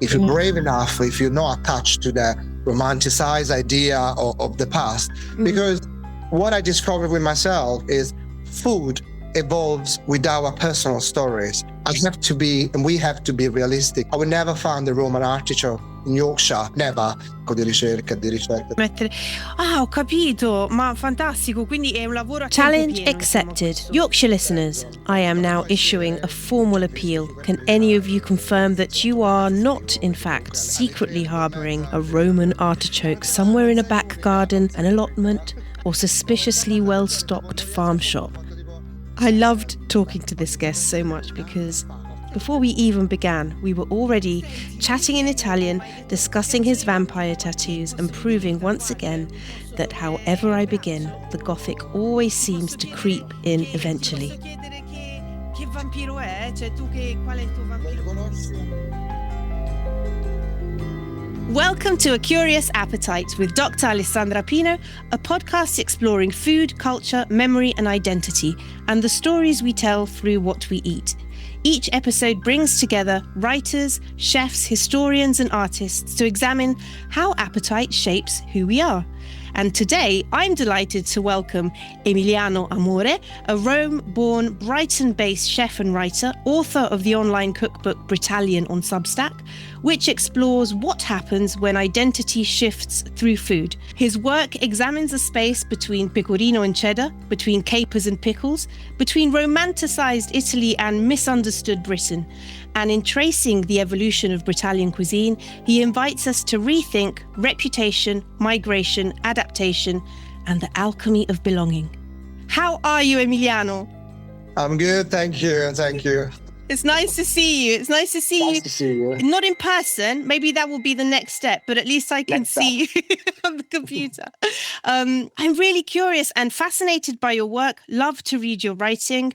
if you're brave enough, if you're not attached to the romanticized idea of the past. Because what I discovered with myself is food evolves with our personal stories. We have to be realistic. I would never find the Roman artichoke in Yorkshire, never. Di ricette. Ho capito, ma fantastico, quindi è un lavoro a tempo Challenge pieno, accepted. insomma. Yorkshire listeners, I am now issuing a formal appeal. Can any of you confirm that you are not, in fact, secretly harbouring a Roman artichoke somewhere in a back garden, an allotment, or suspiciously well-stocked farm shop? I loved talking to this guest so much because before we even began, we were already chatting in Italian, discussing his vampire tattoos and proving once again that however I begin, the Gothic always seems to creep in eventually. Che vampiro è? Cioè tu qual è il tuo vampiro? Welcome to A Curious Appetite with Dr. Alessandra Pino, a podcast exploring food, culture, memory and identity, and the stories we tell through what we eat. Each episode brings together writers, chefs, historians and artists to examine how appetite shapes who we are. And today, I'm delighted to welcome Emiliano Amore, a Rome-born, Brighton-based chef and writer, author of the online cookbook Britalian on Substack, which explores what happens when identity shifts through food. His work examines the space between pecorino and cheddar, between capers and pickles, between romanticised Italy and misunderstood Britain. And in tracing the evolution of Britalian cuisine, he invites us to rethink reputation, migration, adaptation, and the alchemy of belonging. How are you, Emiliano? I'm good, thank you. It's nice to see you. Nice to see you. Not in person. Maybe that will be the next step, but at least I can see you on the computer. I'm really curious and fascinated by your work. Love to read your writing.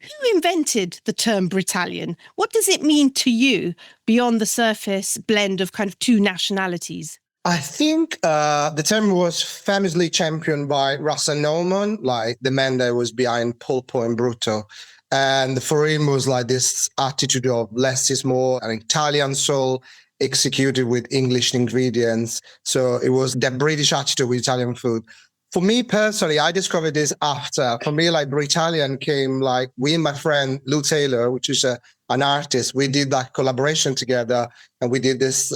Who invented the term Britalian? What does it mean to you beyond the surface blend of kind of two nationalities? I think the term was famously championed by Russell Norman, like the man that was behind Polpo and Bruto. And for him was like this attitude of less is more, an Italian soul executed with English ingredients. So it was that British attitude with Italian food. For me personally, I discovered this after. For me, like Britalian came like we and my friend Lou Taylor, which is an artist. We did that collaboration together, and we did this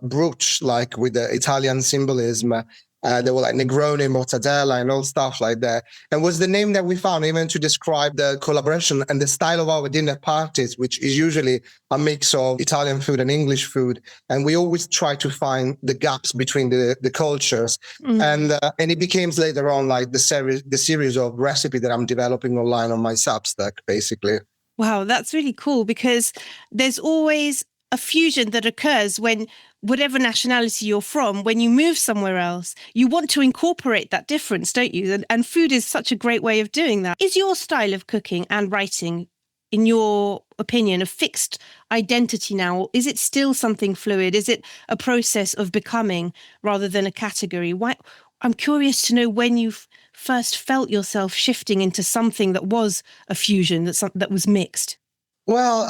brooch like with the Italian symbolism. They were like Negroni, mortadella, and all stuff like that. And was the name that we found even to describe the collaboration and the style of our dinner parties, which is usually a mix of Italian food and English food. And we always try to find the gaps between the cultures. And it became later on like the series of recipe that I'm developing online on my Substack, basically. Wow, that's really cool because there's always a fusion that occurs when whatever nationality you're from, when you move somewhere else, you want to incorporate that difference, don't you? And food is such a great way of doing that. Is your style of cooking and writing, in your opinion, a fixed identity now? Or is it still something fluid? Is it a process of becoming rather than a category? Why? I'm curious to know when you first felt yourself shifting into something that was a fusion, that was mixed. Well,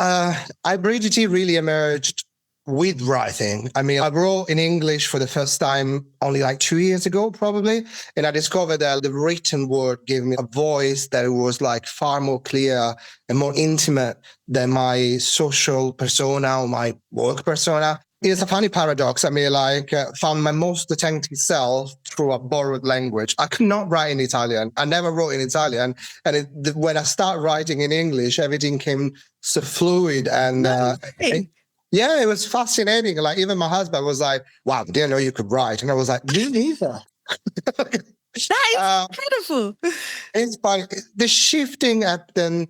hybridity really emerged with writing. I mean, I wrote in English for the first time only like 2 years ago, probably. And I discovered that the written word gave me a voice that was like far more clear and more intimate than my social persona or my work persona. It's a funny paradox. I mean, found my most authentic self through a borrowed language. I could not write in Italian. I never wrote in Italian. And when I started writing in English, everything came so fluid and yeah, it was fascinating. Like even my husband was like, wow, I didn't know you could write. And I was like, me neither. That is incredible. It's funny. The shifting happened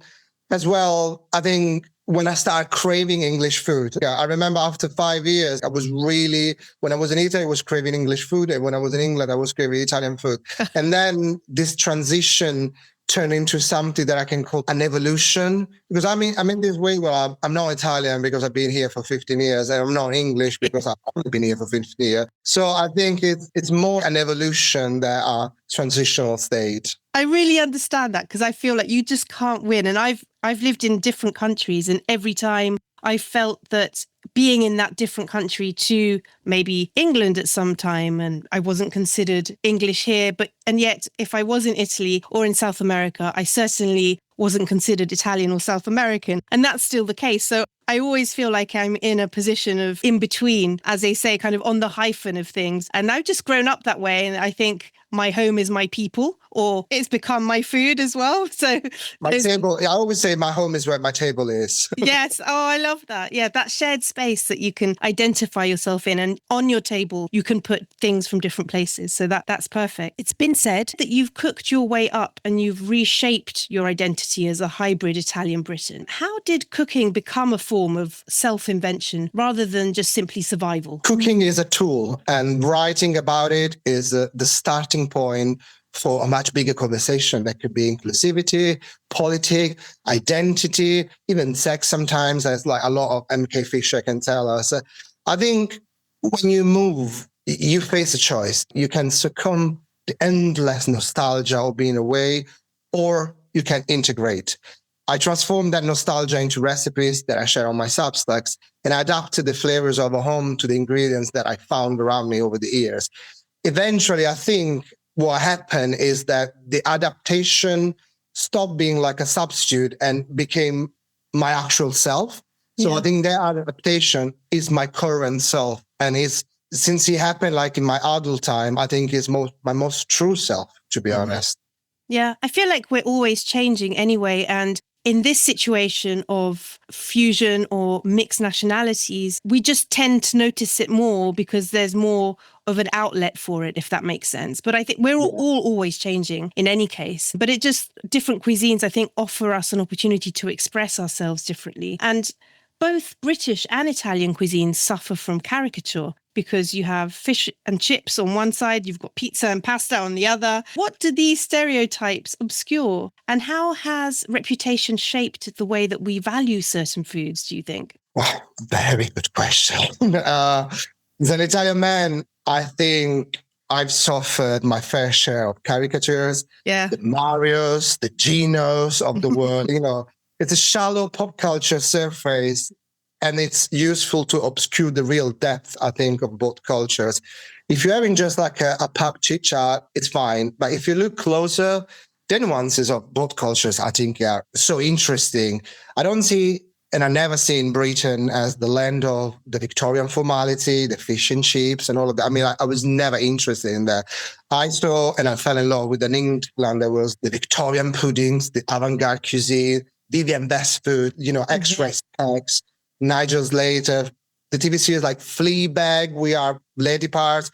as well, I think, when I started craving English food. Yeah, I remember after 5 years, when I was in Italy, I was craving English food. And when I was in England, I was craving Italian food. And then this transition turned into something that I can call an evolution. Because I'm in this way where I'm not Italian because I've been here for 15 years, and I'm not English because I've only been here for 15 years. So I think it's more an evolution than a transitional state. I really understand that because I feel like you just can't win. And I've lived in different countries, and every time I felt that being in that different country to maybe England at some time, and I wasn't considered English here, and yet if I was in Italy or in South America, I certainly wasn't considered Italian or South American. And that's still the case. So I always feel like I'm in a position of in between, as they say, kind of on the hyphen of things. And I've just grown up that way. And I think my home is my people, or it's become my food as well. So my table, I always say my home is where my table is. Yes. Oh, I love that. Yeah, that shared space that you can identify yourself in. And on your table, you can put things from different places. So that's perfect. It's been said that you've cooked your way up and you've reshaped your identity as a hybrid Italian Briton. How did cooking become a form of self-invention rather than just simply survival? Cooking is a tool, and writing about it is the starting point for a much bigger conversation that could be inclusivity, politics, identity, even sex sometimes, as like a lot of MK Fisher can tell us. I think when you move, you face a choice. You can succumb to endless nostalgia of being away, or you can integrate. I transform that nostalgia into recipes that I share on my Substacks, and I adapted the flavors of a home to the ingredients that I found around me over the years. Eventually, I think what happened is that the adaptation stopped being like a substitute and became my actual self. So I think that adaptation is my current self. And since it happened like in my adult time, I think it's my most true self, to be honest. Yeah, I feel like we're always changing anyway. And in this situation of fusion or mixed nationalities, we just tend to notice it more because there's more of an outlet for it, if that makes sense. But I think we're all always changing in any case. But it just, different cuisines, I think, offer us an opportunity to express ourselves differently. And both British and Italian cuisines suffer from caricature because you have fish and chips on one side, you've got pizza and pasta on the other. What do these stereotypes obscure? And how has reputation shaped the way that we value certain foods, do you think? Wow, very good question. As an Italian man, I think I've suffered my fair share of caricatures. Yeah. The Marios, the Ginos of the world, it's a shallow pop culture surface, and it's useful to obscure the real depth, I think, of both cultures. If you're having just like a pub chit chat, it's fine. But if you look closer, the nuances of both cultures, I think, are so interesting. I don't see, and I never seen Britain as the land of the Victorian formality, the fish and chips and all of that. I mean, I was never interested in that. I saw and I fell in love with an England that was the Victorian puddings, the avant-garde cuisine, Vivian Best food, X-ray packs, Nigel Slater, the TV series like Fleabag, We Are Lady Parts,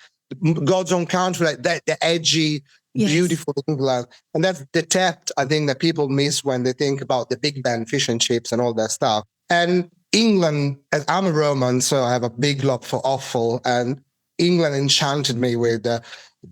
God's Own Country, like that, the edgy, beautiful England. And that's the depth, I think, that people miss when they think about the Big Ben, fish and chips and all that stuff. And England, as I'm a Roman, so I have a big love for offal, and England enchanted me with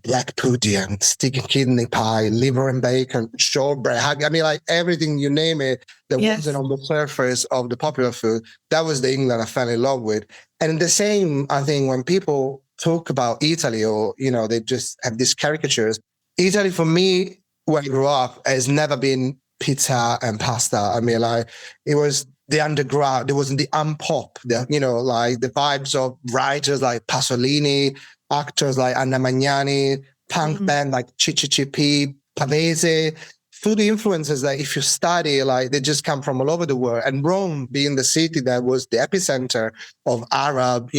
black pudding, sticky kidney pie, liver and bacon, shortbread. I mean, like everything, you name it, that wasn't on the surface of the popular food. That was the England I fell in love with. And the same, I think, when people talk about Italy or, they just have these caricatures. Italy, for me, when I grew up, has never been pizza and pasta. I mean, like, it was the underground. It wasn't the unpop, like the vibes of writers like Pasolini, actors like Anna Magnani, punk band like CCCP, Pavese, food influences that if you study, like they just come from all over the world. And Rome being the city that was the epicenter of Arab,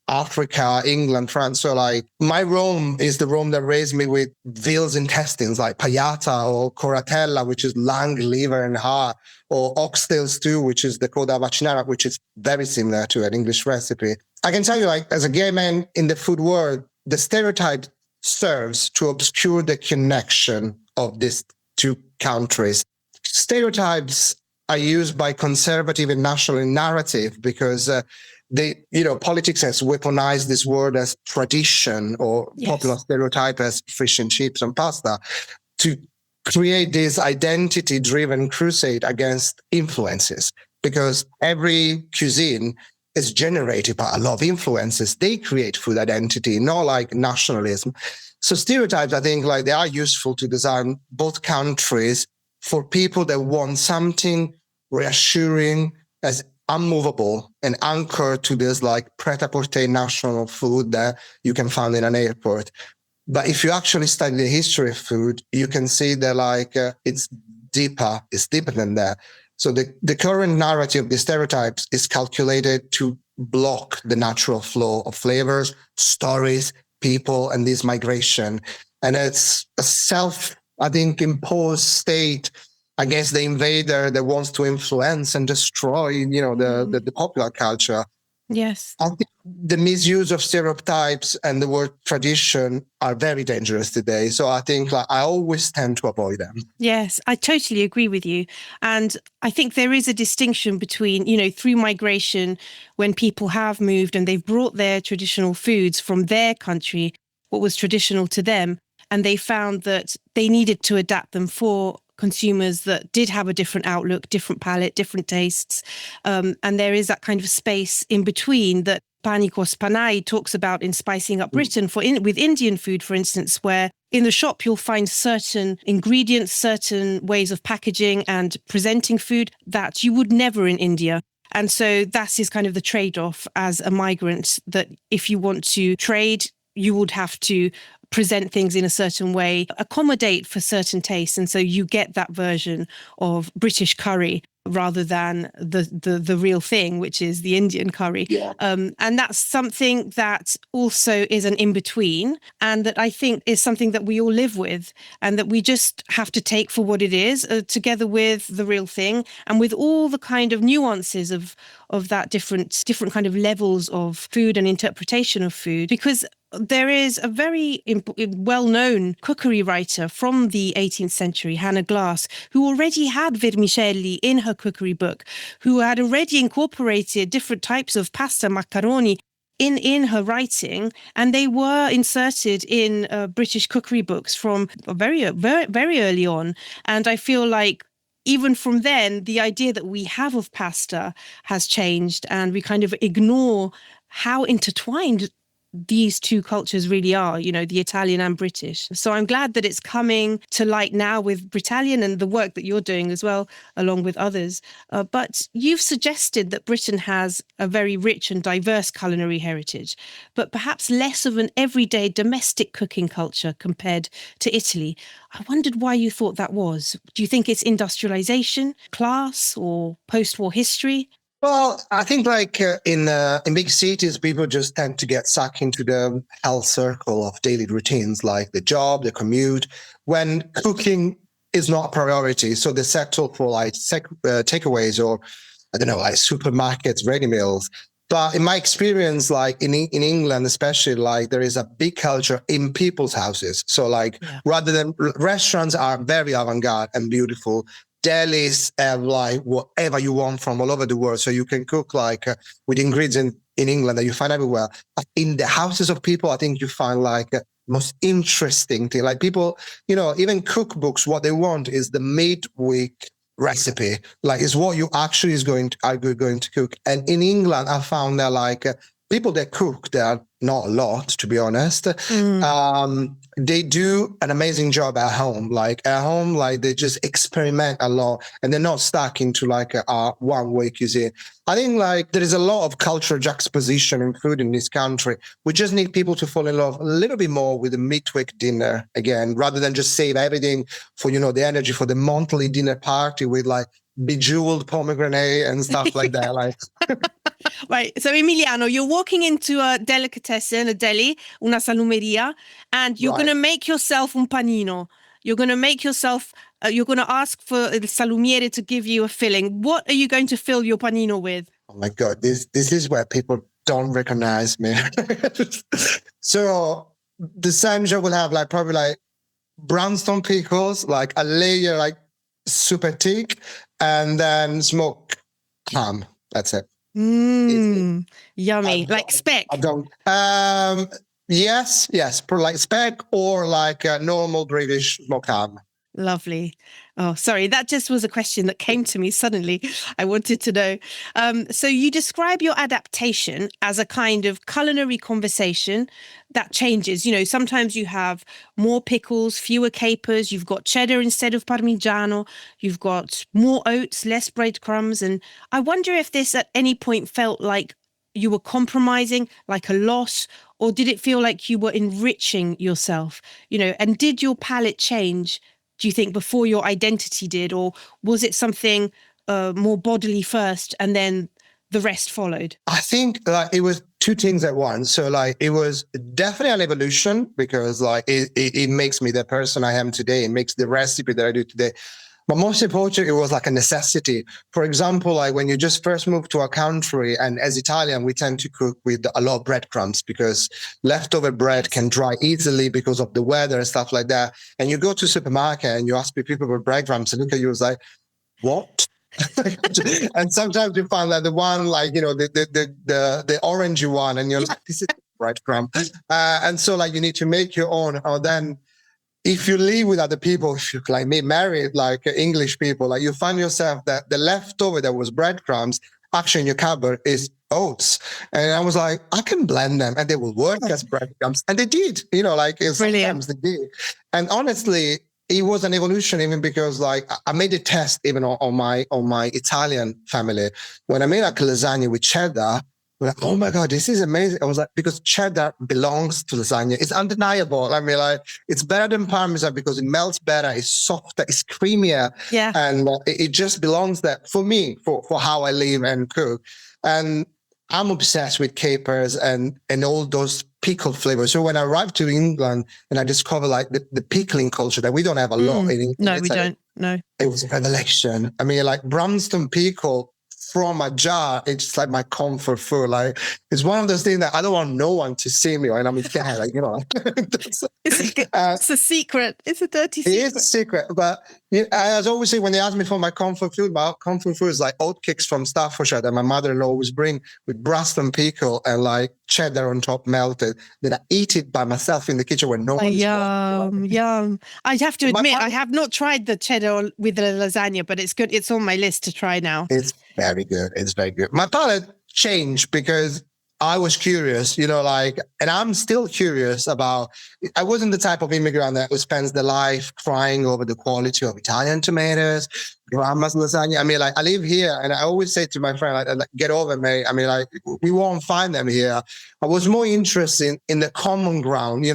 Africa, England, France. So like my Rome is the Rome that raised me with veal's intestines like paiata or coratella, which is lung, liver and heart, or oxtail stew, which is the coda vaccinara, which is very similar to an English recipe. I can tell you, like, as a gay man in the food world, the stereotype serves to obscure the connection of these two countries. Stereotypes are used by conservative and national narrative because politics has weaponized this word as tradition or popular stereotype as fish and chips and pasta to create this identity-driven crusade against influences, because every cuisine is generated by a lot of influences. They create food identity, not like nationalism. So stereotypes, I think, like they are useful to design both countries for people that want something reassuring, as unmovable and anchored to this like pret-a-porter national food that you can find in an airport. But if you actually study the history of food, you can see that like it's deeper than that. So the current narrative, the stereotypes, is calculated to block the natural flow of flavors, stories, people, and this migration. And it's a I think, imposed state against the invader that wants to influence and destroy, the popular culture. Yes. I think the misuse of stereotypes and the word tradition are very dangerous today. So I think I always tend to avoid them. Yes, I totally agree with you. And I think there is a distinction between, through migration, when people have moved and they've brought their traditional foods from their country, what was traditional to them, and they found that they needed to adapt them for consumers that did have a different outlook, different palate, different tastes. And there is that kind of space in between that Panikos Panay talks about in Spicing Up Britain with Indian food, for instance, where in the shop you'll find certain ingredients, certain ways of packaging and presenting food that you would never in India. And so that is kind of the trade-off as a migrant, that if you want to trade, you would have to present things in a certain way, accommodate for certain tastes. And so you get that version of British curry rather than the real thing, which is the Indian curry. Yeah. And that's something that also is an in-between, and that I think is something that we all live with, and that we just have to take for what it is, together with the real thing, and with all the kind of nuances of that different kind of levels of food and interpretation of food. Because there is a very well-known cookery writer from the 18th century, Hannah Glass, who already had vermicelli in her cookery book, who had already incorporated different types of pasta, macaroni, in her writing, and they were inserted in British cookery books from very, very, very early on. And I feel like even from then, the idea that we have of pasta has changed, and we kind of ignore how intertwined these two cultures really are, the Italian and British. So I'm glad that it's coming to light now with Britalian and the work that you're doing as well, along with others. But you've suggested that Britain has a very rich and diverse culinary heritage, but perhaps less of an everyday domestic cooking culture compared to Italy. I wondered why you thought that was. Do you think it's industrialization, class, or post-war history? Well, I think in big cities, people just tend to get sucked into the health circle of daily routines, like the job, the commute, when cooking is not a priority. So they settle for takeaways, or I don't know, like supermarkets, ready meals. But in my experience, in England, especially, there is a big culture in people's houses. So rather than restaurants are very avant-garde and beautiful, delis have whatever you want from all over the world. So you can cook with ingredients in England that you find everywhere. In the houses of people, I think you find most interesting thing. People, even cookbooks, what they want is the midweek recipe. Is what you actually are going to cook. And in England, I found that people that cook, there are not a lot, to be honest. They do an amazing job at home. They just experiment a lot, and they're not stuck into a one-way cuisine. I think there is a lot of cultural juxtaposition in food in this country. We just need people to fall in love a little bit more with the midweek dinner again, rather than just save everything for, the energy for the monthly dinner party with bejeweled pomegranate and stuff like that. Right. So Emiliano, you're walking into a delicatessen, a deli, una salumeria, and you're going to make yourself un panino. You're going to make yourself, you're going to ask for the salumiere to give you a filling. What are you going to fill your panino with? Oh my God, this is where people don't recognize me. So the sandwich will have probably Branston pickles, a layer super thick, and then smoked ham. That's it. Yummy. Speck. I don't. Yes, speck or a normal British smoked ham. Lovely. Oh, sorry. That just was a question that came to me suddenly. I wanted to know. So you describe your adaptation as a kind of culinary conversation that changes. Sometimes you have more pickles, fewer capers. You've got cheddar instead of parmigiano. You've got more oats, less breadcrumbs. And I wonder if this at any point felt like you were compromising, like a loss, or did it feel like you were enriching yourself? And did your palate change, do you think, before your identity did, or was it something more bodily first and then the rest followed? I think it was two things at once. So it was definitely an evolution because it makes me the person I am today. It makes the recipe that I do today. But most importantly, it was like a necessity. For example, when you just first move to a country, and as Italian, we tend to cook with a lot of breadcrumbs because leftover bread can dry easily because of the weather and stuff like that. And you go to supermarket and you ask people for breadcrumbs and look at you as like, what? And sometimes you find that the one the orangey one, and you're like, this is breadcrumb. And so you need to make your own, or then if you live with other people, if you like me, married English people, you find yourself that the leftover that was breadcrumbs actually in your cupboard is oats. And I was like, I can blend them and they will work as breadcrumbs. And they did, sometimes they did. And honestly, it was an evolution even because I made a test even on my Italian family. When I made a lasagna with cheddar, we're like, oh my God, this is amazing. I was like, because cheddar belongs to lasagna. It's undeniable. I mean, it's better than Parmesan because it melts better, it's softer, it's creamier. Yeah. And it just belongs there for me, for how I live and cook. And I'm obsessed with capers and all those pickled flavors. So when I arrived to England and I discovered the pickling culture that we don't have a lot in England. No, we don't. No. It was a revelation. I mean, Branston pickle from a jar, it's like my comfort food. It's one of those things that I don't want no one to see me, and I'm scared. It's a secret. It's a dirty secret. It is a secret, but I always say when they ask me for my comfort food is oatcakes from Staffordshire that my mother-in-law always bring with Branston pickle and cheddar on top melted. Then I eat it by myself in the kitchen when no one's watching. Yum. I have to admit, I have not tried the cheddar with the lasagna, but it's good. It's on my list to try now. It's very good. It's very good. My palate changed because I was curious, and I'm still curious about, I wasn't the type of immigrant that spends their life crying over the quality of Italian tomatoes, grandma's lasagna. I mean, I live here and I always say to my friend, get over me. I mean, we won't find them here. I was more interested in the common ground,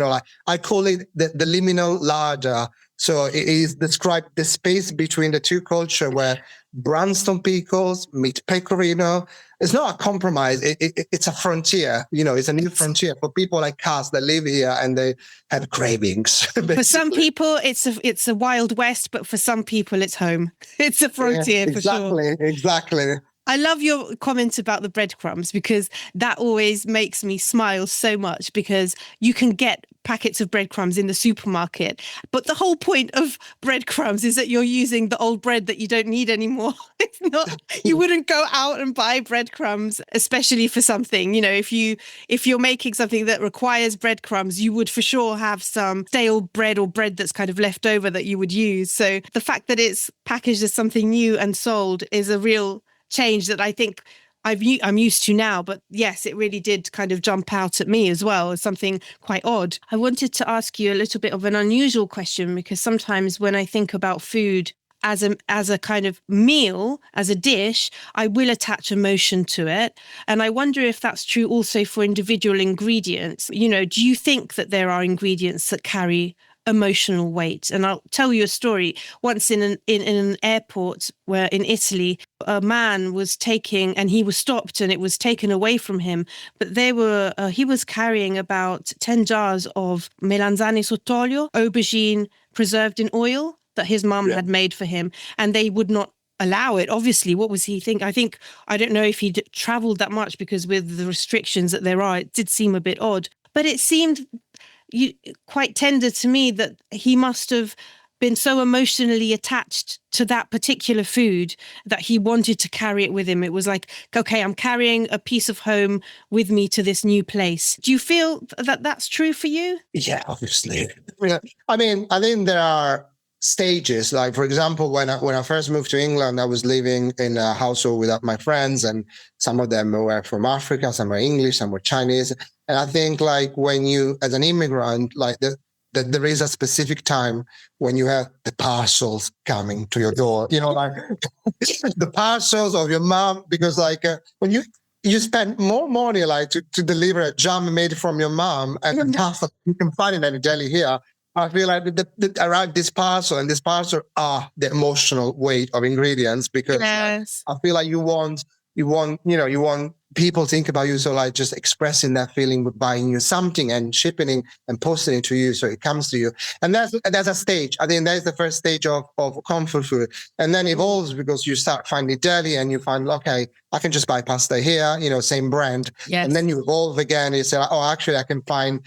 I call it the liminal larder. So it is described the space between the two cultures where Branston pickles meet pecorino. It's not a compromise. It's a frontier. It's a new frontier for people like us that live here and they have cravings. For some people, it's a Wild West, but for some people, it's home. It's a frontier for sure. Exactly. I love your comments about the breadcrumbs because that always makes me smile so much because you can get packets of breadcrumbs in the supermarket. But the whole point of breadcrumbs is that you're using the old bread that you don't need anymore. It's not, you wouldn't go out and buy breadcrumbs, especially for something, if you're making something that requires breadcrumbs, you would for sure have some stale bread or bread that's kind of left over that you would use. So the fact that it's packaged as something new and sold is a real change that I think I'm used to now. But yes, it really did kind of jump out at me as well as something quite odd. I wanted to ask you a little bit of an unusual question because sometimes when I think about food as a kind of meal, as a dish, I will attach emotion to it. And I wonder if that's true also for individual ingredients. Do you think that there are ingredients that carry emotional weight? And I'll tell you a story. Once in an airport where in Italy, a man was he was stopped and it was taken away from him. But he was carrying about 10 jars of melanzane sott'olio, aubergine preserved in oil that his mum had made for him. And they would not allow it. Obviously, what was he thinking? I don't know if he'd traveled that much because with the restrictions that there are, it did seem a bit odd. But it seemed quite tender to me that he must have been so emotionally attached to that particular food that he wanted to carry it with him. It was like, okay, I'm carrying a piece of home with me to this new place. Do you feel that that's true for you? Yeah, obviously. I mean, I think there are stages. Like, for example, when I first moved to England, I was living in a household with my friends, and some of them were from Africa, some were English, some were Chinese. And I think like when you, as an immigrant, like that there is a specific time when you have the parcels coming to your door, like the parcels of your mom, because like when you spend more money like to deliver a jam made from your mom and the pasta you can find in any deli here. I feel like around this parcel and this parcel are the emotional weight of ingredients, because Yes. I feel like you want people to think about you. So like just expressing that feeling with buying you something and shipping it and posting it to you so it comes to you. And that's a stage. I think that's the first stage of comfort food. And then evolves because you start finding deli and you find, okay, I can just buy pasta here, same brand. Yes. And then you evolve again. You say, oh, actually I can find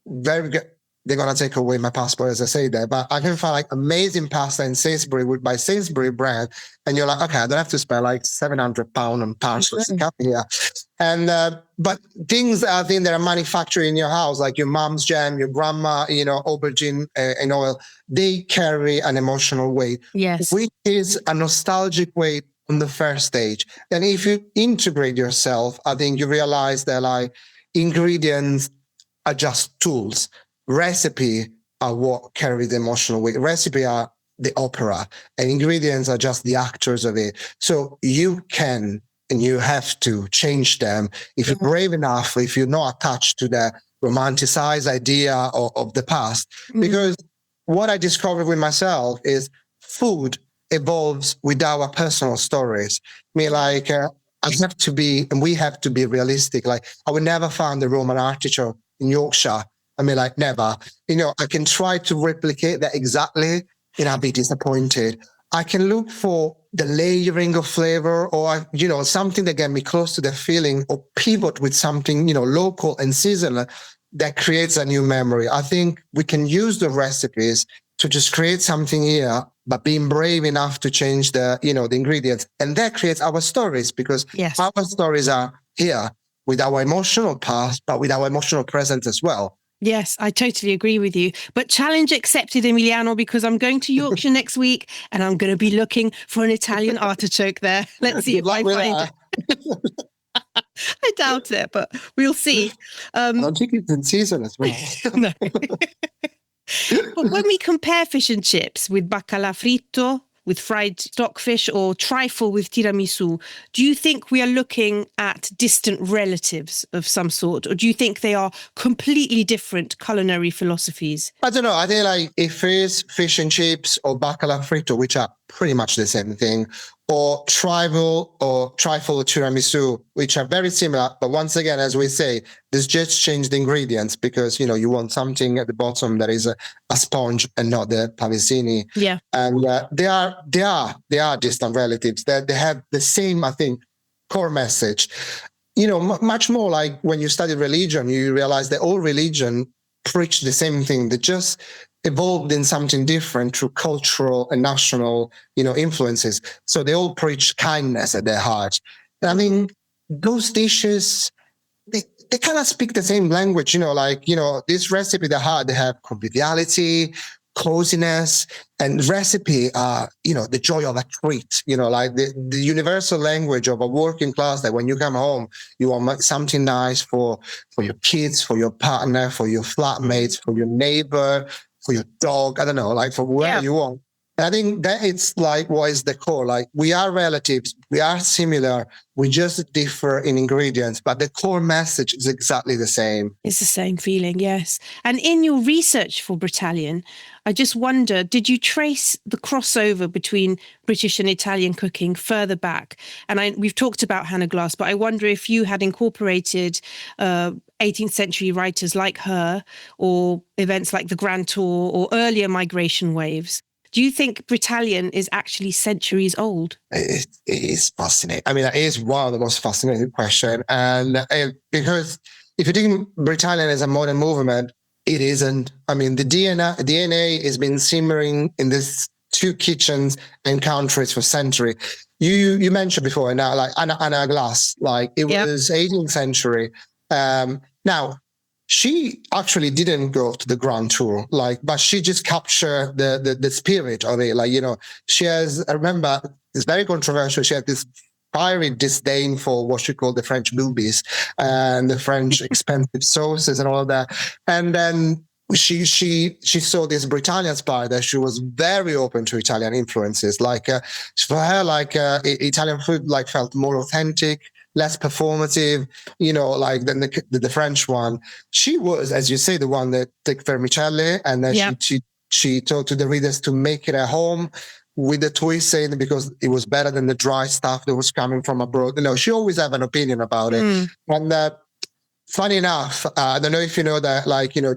very good. They're going to take away my passport as I say that, but I can find like amazing pasta in Sainsbury by Sainsbury brand. And you're like, okay, I don't have to spend like £700 on parcels to come here. And, but things I think that are manufactured in your house, like your mom's jam, your grandma, aubergine and oil, they carry an emotional weight, yes, which is a nostalgic weight on the first stage. And if you integrate yourself, I think you realize that like ingredients are just tools. Recipe are what carry the emotional weight. Recipe are the opera, and ingredients are just the actors of it. So you can and you have to change them if you're brave enough, if you're not attached to the romanticized idea of the past. Because what I discovered with myself is food evolves with our personal stories. I mean, like, I have to be, and we have to be realistic. Like, I would never find the Roman artichoke in Yorkshire. I mean, like, never. I can try to replicate that exactly, and I'll be disappointed. I can look for the layering of flavor or, something that get me close to the feeling, or pivot with something, local and seasonal that creates a new memory. I think we can use the recipes to just create something here, but being brave enough to change the ingredients. And that creates our stories, because our stories are here with our emotional past, but with our emotional present as well. Yes, I totally agree with you. But challenge accepted, Emiliano, because I'm going to Yorkshire next week and I'm going to be looking for an Italian artichoke there. Let's see if I find it. I doubt it, but we'll see. I don't think it's in season as well. No. But when we compare fish and chips with bacala fritto, with fried stockfish, or trifle with tiramisu, do you think we are looking at distant relatives of some sort, or do you think they are completely different culinary philosophies? I don't know. I think like if it's fish and chips or bacala fritto, which are pretty much the same thing, or trifle tiramisu, which are very similar. But once again, as we say, this just changed the ingredients, because, you want something at the bottom that is a sponge and not the pavesini. Yeah. And they are distant relatives. They have the same, I think, core message. Much more like when you study religion, you realize that all religion preach the same thing. They just evolved in something different through cultural and national, influences. So they all preach kindness at their heart. And I mean, those dishes, they kind of speak the same language, this recipe they have conviviality, coziness, and recipe are, the joy of a treat, like the universal language of a working class, that when you come home, you want something nice for your kids, for your partner, for your flatmates, for your neighbor, for your dog, I don't know, like for wherever you want. And I think that it's like what is the core. Like, we are relatives, we are similar, we just differ in ingredients, but the core message is exactly the same. It's the same feeling, yes. And in your research for Britalian, I just wonder, did you trace the crossover between British and Italian cooking further back? And we've talked about Hannah Glass, but I wonder if you had incorporated 18th century writers like her, or events like the Grand Tour, or earlier migration waves. Do you think Britalian is actually centuries old? It is fascinating. I mean, it is one of the most fascinating questions. And because if you think Britalian is a modern movement, it isn't. I mean, the DNA has been simmering in these two kitchens and countries for centuries. You mentioned before, now, like Anna Glass, like it was 18th century. Now, she actually didn't go to the Grand Tour, but she just captured the spirit of it. She has, I remember, it's very controversial. She had this fiery disdain for what she called the French boobies and the French expensive sauces and all of that. And then she saw this Britalian spider. She was very open to Italian influences. For her, Italian food felt more authentic, less performative, than the French one. She was, as you say, the one that took vermicelli, and then she told to the readers to make it at home with the twist, saying because it was better than the dry stuff that was coming from abroad. She always had an opinion about it. And funny enough, I don't know if you know that,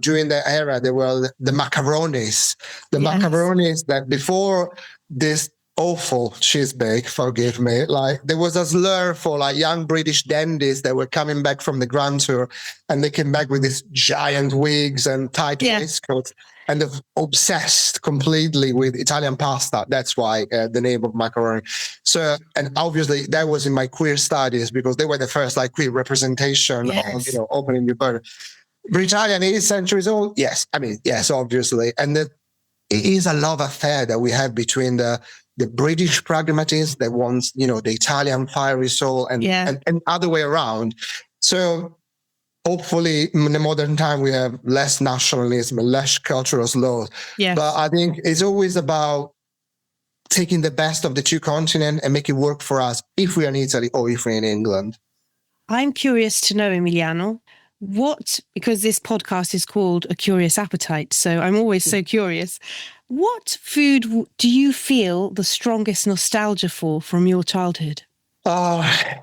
during the era, there were the macaronis. The macaronis that before this awful cheese bake, forgive me, there was a slur for young British dandies that were coming back from the Grand Tour, and they came back with these giant wigs and tight waistcoats, and they're obsessed completely with Italian pasta. That's why the name of macaroni. So, and obviously that was in my queer studies, because they were the first queer representation of opening the burger. Britalian is centuries old. Yes, obviously, and it is a love affair that we have between the British pragmatist that wants, the Italian fiery soul and other way around. So hopefully in the modern time, we have less nationalism, less cultural sloth. Yes. But I think it's always about taking the best of the two continents and make it work for us if we're in Italy or if we're in England. I'm curious to know, Emiliano, because this podcast is called A Curious Appetite, so I'm always so curious. What food do you feel the strongest nostalgia for from your childhood? It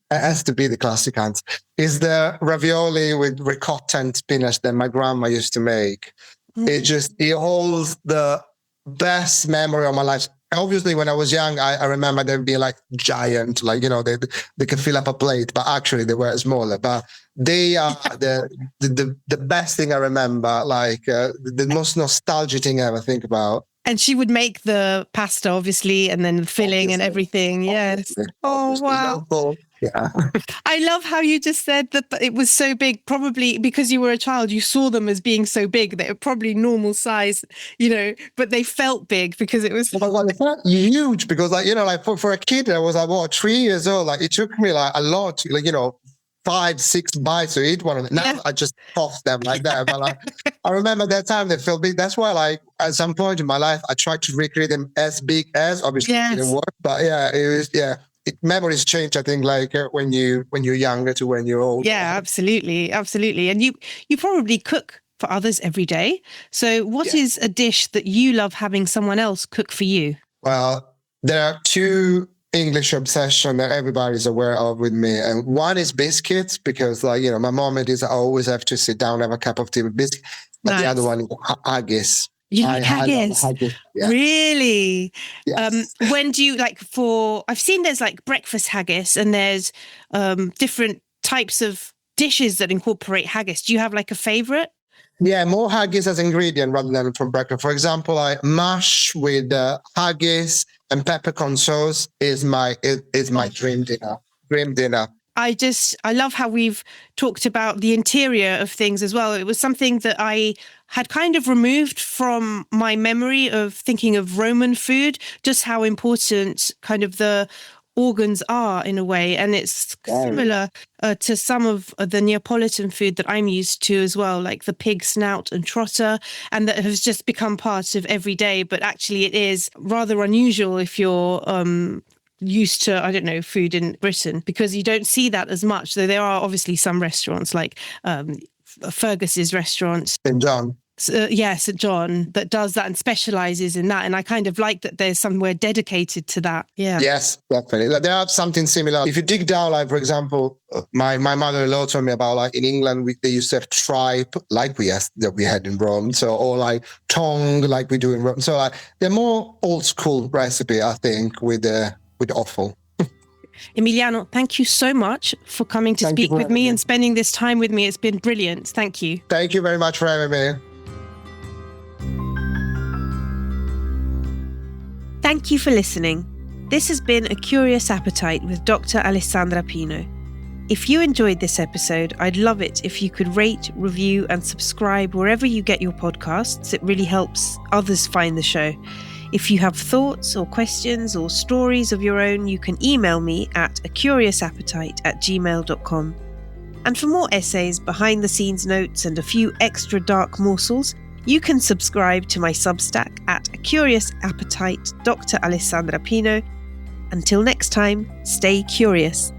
has to be the classic answer. Is the ravioli with ricotta and spinach that my grandma used to make. It holds the best memory of my life. Obviously, when I was young, I remember them being giant, they could fill up a plate, but actually they were smaller. But they are the best thing I remember, the most nostalgic thing I ever think about. And she would make the pasta, obviously, and then the filling and everything. Yes. Oh, wow. Yeah. I love how you just said that it was so big, probably because you were a child, you saw them as being so big that it were probably normal size, but they felt big because it was... Oh my God, they felt huge because, for a kid, I was 3 years old. It took me a lot to, 5-6 bites to eat one of them. Now I just toss them like that. But I remember that time they felt big. That's why, at some point in my life, I tried to recreate them as big as. Obviously, it didn't work. But it was memories change. I think when you're younger to when you're old. Yeah, absolutely, and you probably cook for others every day. So, what is a dish that you love having someone else cook for you? Well, there are two English obsession that everybody's aware of with me. And one is biscuits, because my mom I always have to sit down and have a cup of tea with biscuits. But the other one is haggis. You like haggis? Yeah. Really? Yes. When do you I've seen there's breakfast haggis and there's different types of dishes that incorporate haggis. Do you have a favorite? Yeah, more haggis as ingredient rather than from breakfast. For example, mash with haggis and peppercorn sauce is my dream dinner. Dream dinner. I love how we've talked about the interior of things as well. It was something that I had kind of removed from my memory of thinking of Roman food, just how important kind of the organs are in a way. And it's similar to some of the Neapolitan food that I'm used to as well, like the pig snout and trotter, and that has just become part of every day. But actually it is rather unusual if you're used to, food in Britain, because you don't see that as much. Though there are obviously some restaurants like Fergus's restaurant. St. John. St. John, that does that and specializes in that. And I kind of like that there's somewhere dedicated to that. Yeah. Yes, definitely. There are something similar. If you dig down, for example, my mother-in-law told me about in England, they used to have tripe that we had in Rome. So, or tongue like we do in Rome. So they're more old school recipe, I think, with offal. Emiliano, thank you so much for coming to speak with me and spending this time with me. It's been brilliant. Thank you. Thank you very much for having me. Thank you for listening. This has been A Curious Appetite with Dr. Alessandra Pino. If you enjoyed this episode, I'd love it if you could rate, review, and subscribe wherever you get your podcasts. It really helps others find the show. If you have thoughts or questions or stories of your own, you can email me at acuriousappetite@gmail.com. And for more essays, behind-the-scenes notes, and a few extra dark morsels, you can subscribe to my Substack at A Curious Appetite, Dr. Alessandra Pino. Until next time, stay curious.